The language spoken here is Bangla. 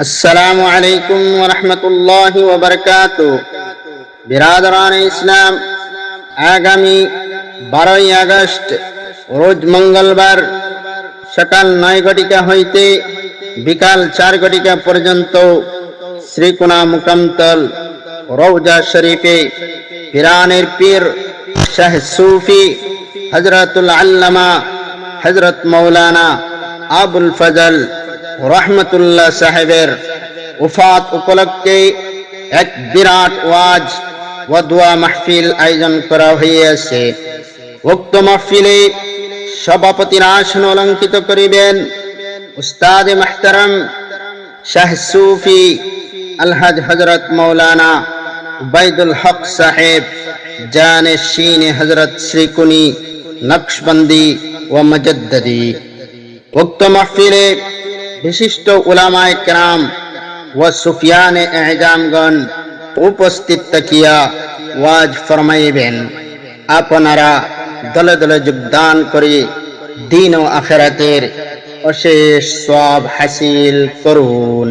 আসসালামু আলাইকুম ওয়া রাহমাতুল্লাহি ওয়া বারাকাতুহু। বিরাদরান ইসলাম, আগামী 12ই আগস্ট রোজ মঙ্গলবার সকাল 9 ঘটিকা হইতে বিকাল 4 ঘটিকা পর্যন্ত শ্রীকুনা মুকামতল রওজা শরীফে পিরানের পীর শাহ সুফি হযরতুল আল্লামা হযরত মাওলানা আবুল ফজল রহমতুল্লাহ সাহেবের উফাত উপলক্ষে এক বিরাট ওয়াজ ও দোয়া মাহফিল আয়োজন করা হয়েছে। উক্ত মাহফিলে সভাপতির আসন অলঙ্কিত করিবেন উস্তাদ মুহতারাম শাহ সুফি আলহাজ হযরত মাওলানা উবাইদুল হক সাহেব জানেশীন হযরত শ্রীকুনি নকশবন্দি ও মুজাদ্দিদি। উক্ত মাহফিলে বিশিষ্ট উলামায়ে কেরাম ও সুফিয়ানে এহজামগণ উপস্থিত থাকিয়া ওয়াজ ফরমাইবেন। আপনারা দলে দলে যোগদান করে দিন ও আখিরাতের অশেষ সওয়াব হাসিল করুন।